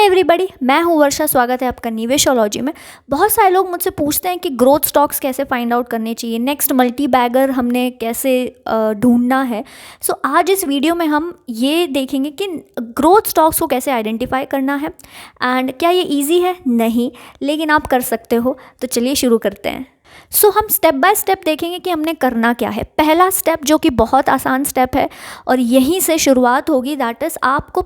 Everybody, मैं हूँ वर्षा। स्वागत है आपका निवेशोलॉजी में। बहुत सारे लोग मुझसे पूछते हैं कि ग्रोथ स्टॉक्स कैसे फाइंड आउट करने चाहिए, नेक्स्ट मल्टी बैगर हमने कैसे ढूंढना है। सो आज इस वीडियो में हम ये देखेंगे कि ग्रोथ स्टॉक्स को कैसे आइडेंटिफाई करना है। एंड क्या ये ईजी है? नहीं, लेकिन आप कर सकते हो। तो चलिए शुरू करते हैं। सो हम स्टेप बाय स्टेप देखेंगे कि हमने करना क्या है। पहला स्टेप जो कि बहुत आसान स्टेप है और यहीं से शुरुआत होगी, दैट इज़ आपको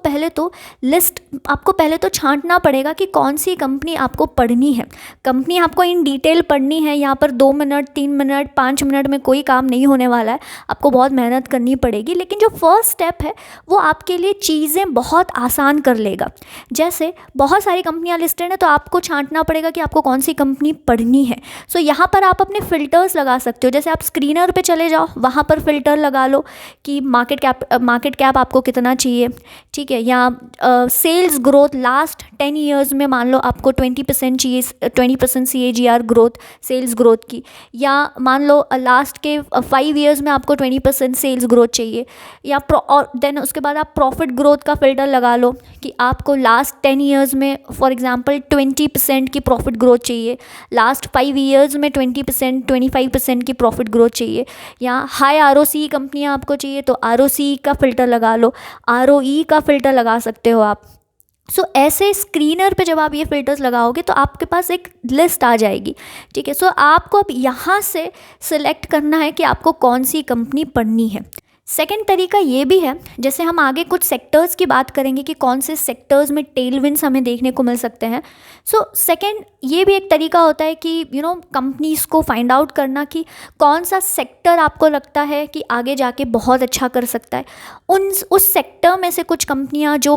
पहले तो छांटना पड़ेगा कि कौन सी कंपनी आपको पढ़नी है। कंपनी आपको इन डिटेल पढ़नी है। यहाँ पर 2 मिनट 3 मिनट 5 मिनट में कोई काम नहीं होने वाला है, आपको बहुत मेहनत करनी पड़ेगी। लेकिन जो फर्स्ट स्टेप है वो आपके लिए चीज़ें बहुत आसान कर लेगा। जैसे बहुत सारी कंपनियाँ लिस्टेड हैं, तो आपको छांटना पड़ेगा कि आपको कौन सी कंपनी पढ़नी है। सो यहाँ पर आप अपने फ़िल्टर्स लगा सकते हो। जैसे आप स्क्रीनर पे चले जाओ, वहाँ पर फ़िल्टर लगा लो कि मार्केट कैप आपको कितना चाहिए, ठीक है। या सेल्स ग्रोथ लास्ट 10 ईयर्स में मान लो आपको 20% चाहिए, 20% CAGR ग्रोथ सेल्स ग्रोथ की। या मान लो लास्ट के 5 ईयर्स में आपको 20% सेल्स ग्रोथ चाहिए। या और देन उसके बाद आप प्रॉफिट ग्रोथ का फ़िल्टर लगा लो कि आपको लास्ट 10 ईयर्स में फॉर एग्जांपल 20% की प्रॉफिट ग्रोथ चाहिए, लास्ट 5 ईयर्स में 20% 25% की प्रॉफिट ग्रोथ चाहिए। या हाई ROC कंपनियां आपको चाहिए तो ROC का फ़िल्टर लगा लो, ROE का फ़िल्टर लगा सकते हो आप। सो ऐसे स्क्रीनर पे जब आप ये फ़िल्टर्स लगाओगे तो आपके पास एक लिस्ट आ जाएगी, ठीक है। सो आपको अब यहाँ से सिलेक्ट करना है कि आपको कौन सी कंपनी पढ़नी है। सेकेंड तरीका ये भी है, जैसे हम आगे कुछ सेक्टर्स की बात करेंगे कि कौन से सेक्टर्स में टेलविंड्स हमें देखने को मिल सकते हैं। सो सेकेंड ये भी एक तरीका होता है कि कंपनीज़ को फाइंड आउट करना कि कौन सा सेक्टर आपको लगता है कि आगे जाके बहुत अच्छा कर सकता है। उस सेक्टर में से कुछ कंपनियां जो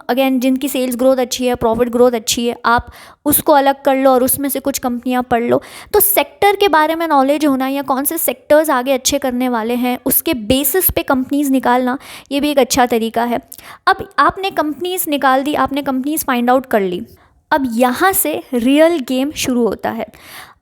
अगेन जिनकी सेल्स ग्रोथ अच्छी है, प्रॉफिट ग्रोथ अच्छी है, आप उसको अलग कर लो और उसमें से कुछ कंपनियां पढ़ लो। तो सेक्टर के बारे में नॉलेज होना या कौन से सेक्टर्स आगे अच्छे करने वाले हैं उसके बेसिस पे कंपनीज़ निकालना, ये भी एक अच्छा तरीका है। अब आपने कंपनीज़ निकाल दी, आपने कंपनीज़ फाइंड आउट कर ली। अब यहाँ से रियल गेम शुरू होता है।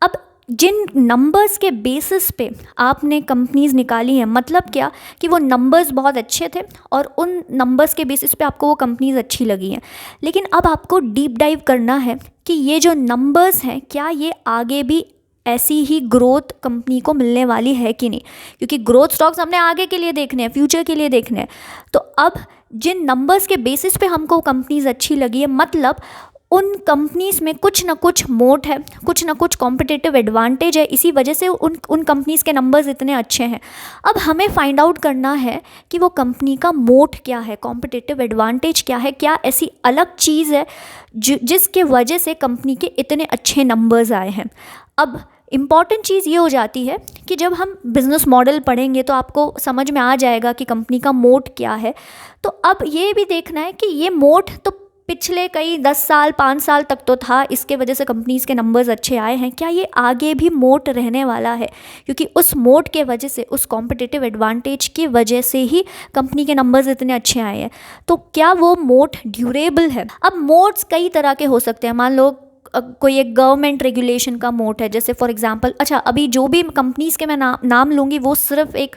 अब जिन नंबर्स के बेसिस पे आपने कंपनीज़ निकाली हैं, मतलब क्या कि वो नंबर्स बहुत अच्छे थे और उन नंबर्स के बेसिस पे आपको वो कंपनीज़ अच्छी लगी हैं। लेकिन अब आपको डीप डाइव करना है कि ये जो नंबर्स हैं क्या ये आगे भी ऐसी ही ग्रोथ कंपनी को मिलने वाली है कि नहीं, क्योंकि ग्रोथ स्टॉक्स हमने आगे के लिए देखने हैं, फ्यूचर के लिए देखने हैं। तो अब जिन नंबर्स के बेसिस पे हमको कंपनीज़ अच्छी लगी है, मतलब उन कंपनीज़ में कुछ ना कुछ मोट है, कुछ ना कुछ कॉम्पिटिटिव एडवांटेज है, इसी वजह से उन कंपनीज़ के नंबर्स इतने अच्छे हैं। अब हमें फाइंड आउट करना है कि वो कंपनी का मोट क्या है, कॉम्पिटिटिव एडवांटेज क्या है, क्या ऐसी अलग चीज़ है जिसके वजह से कंपनी के इतने अच्छे नंबर्स आए हैं। अब इम्पॉर्टेंट चीज़ ये हो जाती है कि जब हम बिज़नेस मॉडल पढ़ेंगे तो आपको समझ में आ जाएगा कि कंपनी का मोट क्या है। तो अब ये भी देखना है कि ये मोट तो पिछले कई 10 साल 5 साल तक तो था, इसके वजह से कंपनीज़ के नंबर्स अच्छे आए हैं, क्या ये आगे भी मोट रहने वाला है, क्योंकि उस मोट के वजह से, उस कॉम्पिटिटिव एडवांटेज की वजह से ही कंपनी के नंबर्स इतने अच्छे आए हैं। तो क्या वो मोट ड्यूरेबल है। अब मोट्स कई तरह के हो सकते हैं। मान लो कोई एक गवर्नमेंट रेगुलेशन का मोट है, जैसे फॉर एग्जांपल, अच्छा अभी जो भी कंपनीज़ के मैं नाम लूँगी वो सिर्फ एक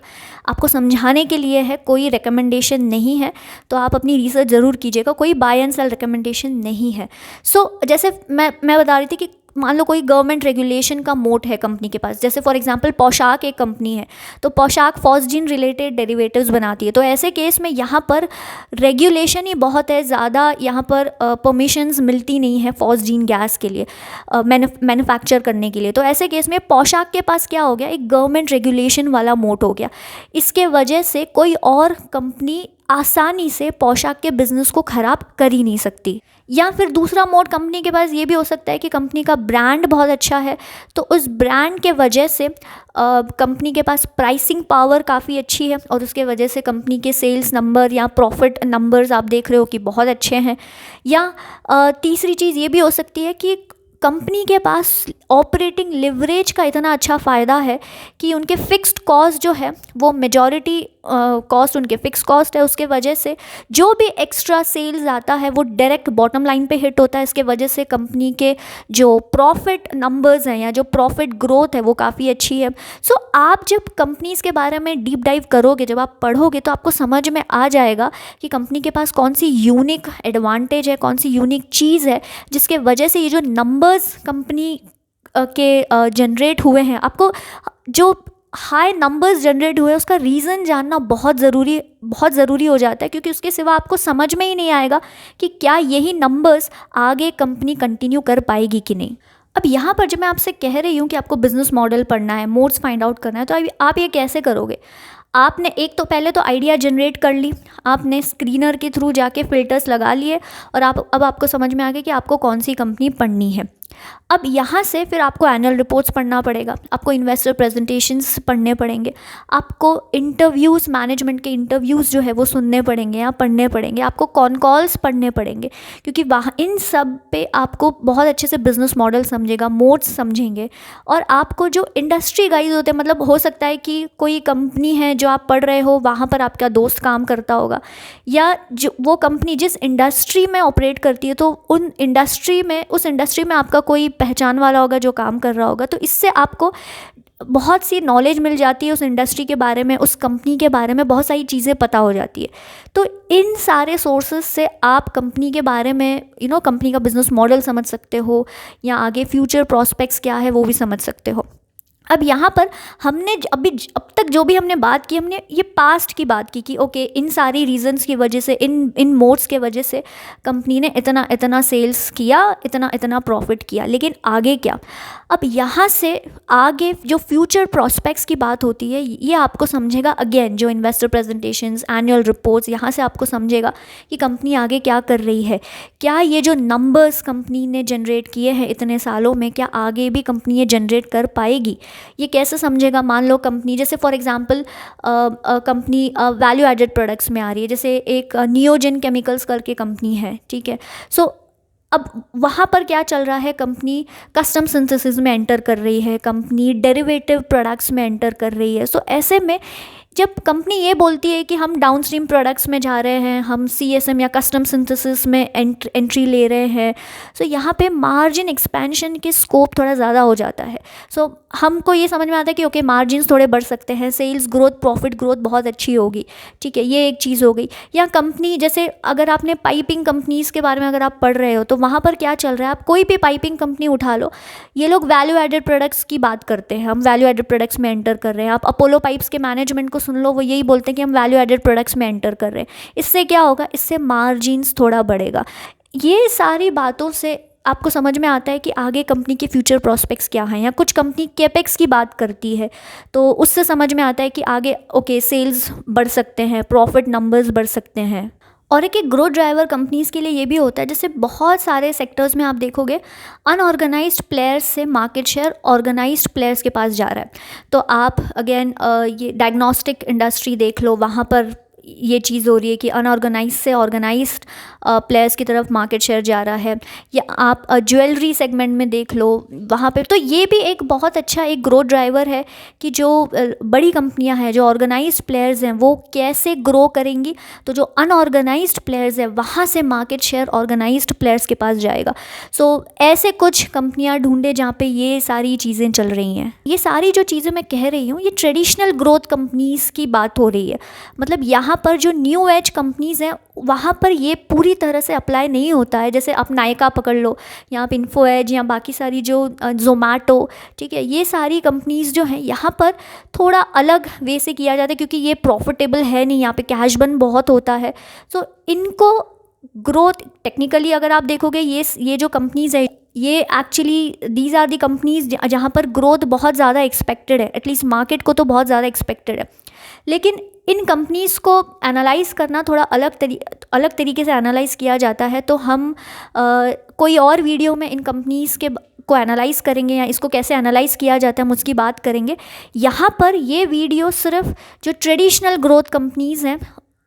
आपको समझाने के लिए है, कोई रिकमेंडेशन नहीं है। तो आप अपनी रिसर्च ज़रूर कीजिएगा, कोई बाय एंड सेल रिकमेंडेशन नहीं है। सो जैसे मैं बता रही थी कि मान लो कोई गवर्नमेंट रेगुलेशन का मोट है कंपनी के पास, जैसे फॉर एग्जांपल पोशाक एक कंपनी है, तो पोशाक फॉस्जीन रिलेटेड डेरिवेटिव्स बनाती है। तो ऐसे केस में यहाँ पर रेगुलेशन ही बहुत है ज़्यादा, यहाँ पर परमिशंस मिलती नहीं है फॉस्जीन गैस के लिए मैन्युफैक्चर करने के लिए। तो ऐसे केस में पोशाक के पास क्या हो गया, एक गवर्नमेंट रेगुलेशन वाला मोट हो गया। इसके वजह से कोई और कंपनी आसानी से पोशाक के बिज़नेस को ख़राब कर ही नहीं सकती। या फिर दूसरा मोड कंपनी के पास ये भी हो सकता है कि कंपनी का ब्रांड बहुत अच्छा है, तो उस ब्रांड के वजह से कंपनी के पास प्राइसिंग पावर काफ़ी अच्छी है और उसके वजह से कंपनी के सेल्स नंबर या प्रॉफिट नंबर्स आप देख रहे हो कि बहुत अच्छे हैं। या तीसरी चीज़ ये भी हो सकती है कि कंपनी के पास ऑपरेटिंग लिवरेज का इतना अच्छा फ़ायदा है कि उनके फिक्स्ड कॉस्ट जो है वो मेजॉरिटी कॉस्ट उनके फिक्स कॉस्ट है, उसके वजह से जो भी एक्स्ट्रा सेल्स आता है वो डायरेक्ट बॉटम लाइन पे हिट होता है। इसके वजह से कंपनी के जो प्रॉफिट नंबर्स हैं या जो प्रॉफिट ग्रोथ है वो काफ़ी अच्छी है। सो आप जब कंपनीज़ के बारे में डीप डाइव करोगे, जब आप पढ़ोगे, तो आपको समझ में आ जाएगा कि कंपनी के पास कौन सी यूनिक एडवांटेज है, कौन सी यूनिक चीज़ है जिसके वजह से ये जो नंबर्स कंपनी के जनरेट हुए हैं, आपको जो हाई नंबर्स जनरेट हुए उसका रीज़न जानना बहुत ज़रूरी हो जाता है, क्योंकि उसके सिवा आपको समझ में ही नहीं आएगा कि क्या यही नंबर्स आगे कंपनी कंटिन्यू कर पाएगी कि नहीं। अब यहाँ पर जब मैं आपसे कह रही हूँ कि आपको बिजनेस मॉडल पढ़ना है, मोड्स फाइंड आउट करना है, तो आप ये कैसे करोगे? आपने एक तो पहले तो आइडिया जनरेट कर ली, आपने स्क्रीनर के थ्रू जाके फ़िल्टर्स लगा लिए और अब आपको समझ में आ गया कि आपको कौन सी कंपनी पढ़नी है। अब यहाँ से फिर आपको एनुअल रिपोर्ट्स पढ़ना पड़ेगा, आपको इन्वेस्टर प्रेजेंटेशंस पढ़ने पड़ेंगे, आपको इंटरव्यूज़, मैनेजमेंट के इंटरव्यूज़ जो है वो सुनने पड़ेंगे या पढ़ने पड़ेंगे, आपको कॉन कॉल्स पढ़ने पड़ेंगे, क्योंकि वहाँ इन सब पे आपको बहुत अच्छे से बिजनेस मॉडल समझेगा, मोड्स समझेंगे। और आपको जो इंडस्ट्री गाइड होते हैं, मतलब हो सकता है कि कोई कंपनी है जो आप पढ़ रहे हो, वहाँ पर आपका दोस्त काम करता होगा, या जो वो कंपनी जिस इंडस्ट्री में ऑपरेट करती है तो उस इंडस्ट्री में आपका कोई पहचान वाला होगा जो काम कर रहा होगा। तो इससे आपको बहुत सी नॉलेज मिल जाती है उस इंडस्ट्री के बारे में, उस कंपनी के बारे में बहुत सारी चीज़ें पता हो जाती है। तो इन सारे सोर्सेज से आप कंपनी के बारे में कंपनी का बिजनेस मॉडल समझ सकते हो, या आगे फ्यूचर प्रॉस्पेक्ट्स क्या है वो भी समझ सकते हो। अब यहाँ पर हमने अब तक जो भी हमने बात की, हमने ये पास्ट की बात की कि ओके, इन सारी रीजंस की वजह से, इन मोड्स के वजह से कंपनी ने इतना सेल्स किया, इतना प्रॉफिट किया। लेकिन आगे क्या? अब यहाँ से आगे जो फ्यूचर प्रॉस्पेक्ट्स की बात होती है, ये आपको समझेगा अगेन जो इन्वेस्टर प्रेजेंटेशंस, एनुअल रिपोर्ट्स, यहाँ से आपको समझेगा कि कंपनी आगे क्या कर रही है, क्या ये जो नंबर्स कंपनी ने जनरेट किए हैं इतने सालों में, क्या आगे भी कंपनी ये जनरेट कर पाएगी। ये कैसे समझेगा? मान लो कंपनी, जैसे for example company value added products में आ रही है, जैसे एक नियोजन केमिकल्स करके कंपनी है, ठीक है। सो अब वहाँ पर क्या चल रहा है? कंपनी कस्टम सिंथेसिस में एंटर कर रही है, कंपनी डेरिवेटिव प्रोडक्ट्स में एंटर कर रही है। सो ऐसे में जब कंपनी ये बोलती है कि हम डाउनस्ट्रीम प्रोडक्ट्स में जा रहे हैं, हम CSM या कस्टम सिंथेसिस में एंट्री ले रहे हैं, सो यहाँ पे मार्जिन एक्सपेंशन के स्कोप थोड़ा ज़्यादा हो जाता है। सो हमको ये समझ में आता है कि ओके, मार्जिन्स थोड़े बढ़ सकते हैं, सेल्स ग्रोथ, प्रॉफिट ग्रोथ बहुत अच्छी होगी, ठीक है, ये एक चीज़ हो गई। या कंपनी, जैसे अगर आपने पाइपिंग कंपनीज़ के बारे में अगर आप पढ़ रहे हो, तो वहाँ पर क्या चल रहा है? आप कोई भी पाइपिंग कंपनी उठा लो, ये लोग वैल्यू एडेड प्रोडक्ट्स की बात करते हैं, हम वैल्यू एडेड प्रोडक्ट्स में एंटर कर रहे हैं। आप अपोलो पाइप्स के मैनेजमेंट को सुन लो, वो यही बोलते हैं कि हम वैल्यू एडेड प्रोडक्ट्स में एंटर कर रहे हैं। इससे क्या होगा? इससे मार्जिन्स थोड़ा बढ़ेगा। ये सारी बातों से आपको समझ में आता है कि आगे कंपनी के फ्यूचर प्रॉस्पेक्ट्स क्या हैं। या कुछ कंपनी कैपेक्स की बात करती है, तो उससे समझ में आता है कि आगे ओके, सेल्स बढ़ सकते हैं, प्रॉफिट नंबर्स बढ़ सकते हैं। और एक ग्रोथ ड्राइवर कंपनीज़ के लिए ये भी होता है, जैसे बहुत सारे सेक्टर्स में आप देखोगे अनऑर्गेनाइज्ड प्लेयर्स से मार्केट शेयर ऑर्गेनाइज्ड प्लेयर्स के पास जा रहा है। तो आप अगेन ये डायग्नोस्टिक इंडस्ट्री देख लो, वहाँ पर ये चीज़ हो रही है कि अनऑर्गेनाइज से ऑर्गेनाइज्ड प्लेयर्स की तरफ मार्केट शेयर जा रहा है। या आप ज्वेलरी सेगमेंट में देख लो, वहाँ पे तो ये भी एक बहुत अच्छा एक ग्रोथ ड्राइवर है कि जो बड़ी कंपनियां हैं, जो ऑर्गेनाइज्ड प्लेयर्स हैं, वो कैसे ग्रो करेंगी। तो जो अनऑर्गेनाइज्ड प्लेयर्स है, वहाँ से मार्केट शेयर ऑर्गेनाइज्ड प्लेयर्स के पास जाएगा। सो ऐसे कुछ कंपनियाँ ढूंढे जहाँ पे ये सारी चीज़ें चल रही हैं। ये सारी जो चीज़ें मैं कह रही हूँ, ये ट्रेडिशनल ग्रोथ कंपनीज़ की बात हो रही है। मतलब यहाँ पर जो न्यू एज कंपनीज़ हैं, वहाँ पर ये पूरी तरह से अप्लाई नहीं होता है। जैसे आप नायका पकड़ लो, या आप इन्फो एज, या बाकी सारी जो जोमैटो, ठीक है, ये सारी कंपनीज़ जो हैं, यहाँ पर थोड़ा अलग वे से किया जाता है, क्योंकि ये प्रॉफिटेबल है नहीं, यहाँ पे कैश बर्न बहुत होता है। सो इनको ग्रोथ टेक्निकली अगर आप देखोगे, ये जो कंपनीज़ है, ये actually these are the companies जहाँ पर ग्रोथ बहुत ज़्यादा एक्सपेक्टेड है, एटलीस्ट मार्केट को तो बहुत ज़्यादा एक्सपेक्टेड है। लेकिन इन कंपनीज़ को एनालाइज़ करना थोड़ा अलग तरीके से एनालाइज़ किया जाता है। तो हम कोई और वीडियो में इन कंपनीज़ को एनालाइज़ करेंगे, या इसको कैसे एनालाइज़ किया जाता है हम उसकी बात करेंगे। यहाँ पर ये वीडियो सिर्फ जो ट्रेडिशनल ग्रोथ कंपनीज़ हैं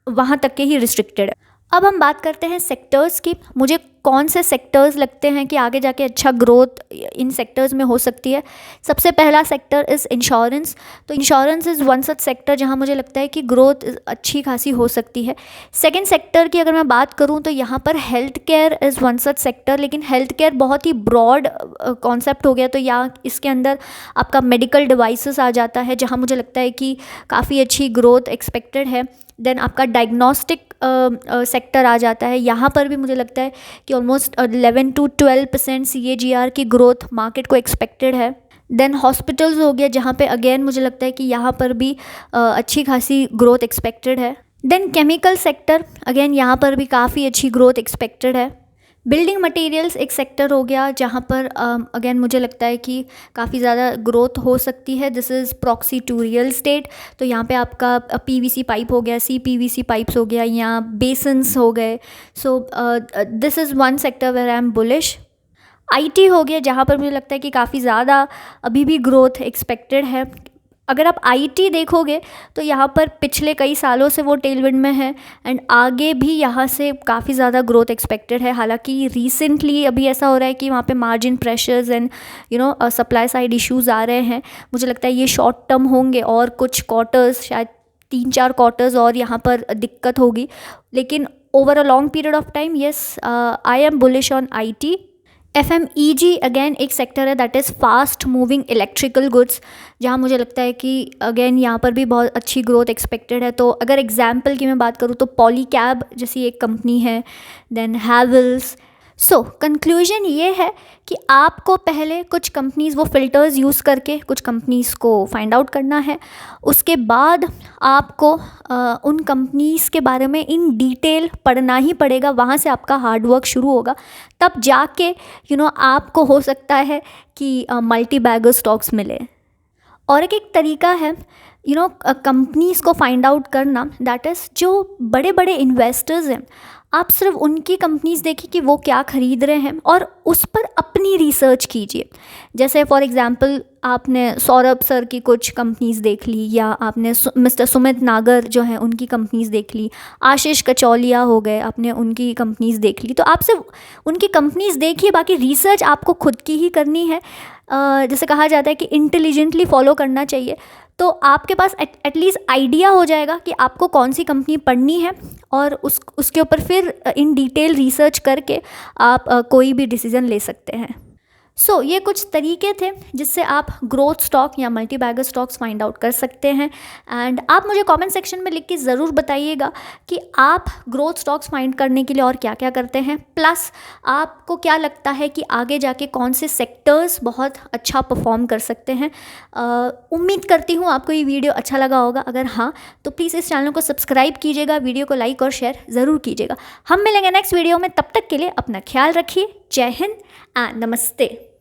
वहाँ तक के ही रिस्ट्रिक्टेड है। अब हम बात करते हैं सेक्टर्स की। मुझे कौन से सेक्टर्स लगते हैं कि आगे जाके अच्छा ग्रोथ इन सेक्टर्स में हो सकती है। सबसे पहला सेक्टर इज़ इंश्योरेंस। तो insurance is one such sector जहां मुझे लगता है कि ग्रोथ अच्छी खासी हो सकती है। सेकंड सेक्टर की अगर मैं बात करूं तो यहाँ पर health care is one such sector, लेकिन हेल्थ केयर बहुत ही ब्रॉड कॉन्सेप्ट हो गया, तो यहाँ इसके अंदर आपका मेडिकल डिवाइसेस आ जाता है जहाँ मुझे लगता है कि काफ़ी अच्छी ग्रोथ एक्सपेक्टेड है। देन आपका डायग्नोस्टिक सेक्टर आ जाता है, यहाँ पर भी मुझे लगता है कि ऑलमोस्ट 11 to 12% CAGR की ग्रोथ मार्केट को एक्सपेक्टेड है। देन हॉस्पिटल्स हो गया जहाँ पे अगेन मुझे लगता है कि यहाँ पर भी अच्छी खासी ग्रोथ एक्सपेक्टेड है। देन केमिकल सेक्टर, अगेन यहाँ पर भी काफ़ी अच्छी ग्रोथ एक्सपेक्टेड है। बिल्डिंग मटेरियल्स एक सेक्टर हो गया जहाँ पर अगेन मुझे लगता है कि काफ़ी ज़्यादा ग्रोथ हो सकती है। This is proxy to real estate. तो यहाँ पे आपका PVC पाइप हो गया, CPVC पाइप्स हो गया, या बेसन्स हो गए। So this is one sector where I am bullish. IT हो गया जहाँ पर मुझे लगता है कि काफ़ी ज़्यादा अभी भी ग्रोथ एक्सपेक्टेड है। अगर आप IT देखोगे तो यहाँ पर पिछले कई सालों से वो टेलविंड में है एंड आगे भी यहाँ से काफ़ी ज़्यादा ग्रोथ एक्सपेक्टेड है। हालांकि रिसेंटली अभी ऐसा हो रहा है कि वहाँ पे margin pressures and supply side issues आ रहे हैं। मुझे लगता है ये शॉर्ट टर्म होंगे और कुछ क्वार्टर्स, शायद 3-4 क्वार्टर्स और यहाँ पर दिक्कत होगी, लेकिन over a long period of time yes I am bullish on IT। FMEG again एक सेक्टर है that is fast moving electrical goods, जहाँ मुझे लगता है कि अगेन यहाँ पर भी बहुत अच्छी ग्रोथ एक्सपेक्टेड है। तो अगर एग्जाम्पल की मैं बात करूँ तो पॉलीकैब जैसी एक कंपनी है, देन हैवल्स। सो कंक्लूजन ये है कि आपको पहले कुछ कंपनीज़ वो फ़िल्टर्स यूज़ करके कुछ कंपनीज़ को फाइंड आउट करना है। उसके बाद आपको उन कंपनीज़ के बारे में इन डिटेल पढ़ना ही पड़ेगा, वहाँ से आपका हार्ड वर्क शुरू होगा। तब जाके आपको हो सकता है कि मल्टी बैगर स्टॉक्स मिले। और एक तरीका है कंपनीज़ को फाइंड आउट करना, दैट इज़ जो बड़े बड़े इन्वेस्टर्स हैं, आप सिर्फ उनकी कंपनीज़ देखिए कि वो क्या ख़रीद रहे हैं और उस पर अपनी रिसर्च कीजिए। जैसे फॉर एग्ज़ाम्पल आपने सौरभ सर की कुछ कंपनीज़ देख ली, या आपने मिस्टर सुमित नागर जो हैं उनकी कंपनीज़ देख ली, आशीष कचौलिया हो गए, आपने उनकी कंपनीज़ देख ली। तो आप सिर्फ उनकी कंपनीज़ देखिए, बाकी रिसर्च आपको खुद की ही करनी है। जैसे कहा जाता है कि इंटेलिजेंटली फॉलो करना चाहिए, तो आपके पास एटलीस्ट आइडिया हो जाएगा कि आपको कौन सी कंपनी पढ़नी है, और उसके ऊपर फिर इन डिटेल रिसर्च करके आप कोई भी डिसीज़न ले सकते हैं। सो ये कुछ तरीके थे जिससे आप ग्रोथ स्टॉक या multi bagger stocks find out कर सकते हैं। एंड आप मुझे कमेंट सेक्शन में लिख के ज़रूर बताइएगा कि आप ग्रोथ स्टॉक्स फाइंड करने के लिए और क्या क्या करते हैं, प्लस आपको क्या लगता है कि आगे जाके कौन से सेक्टर्स बहुत अच्छा परफॉर्म कर सकते हैं। उम्मीद करती हूँ आपको ये वीडियो अच्छा लगा होगा। अगर हाँ तो प्लीज़ इस चैनल को सब्सक्राइब कीजिएगा, वीडियो को लाइक और शेयर ज़रूर कीजिएगा। हम मिलेंगे नेक्स्ट वीडियो में, तब तक के लिए अपना ख्याल रखिए। जय हिंद एंड नमस्ते।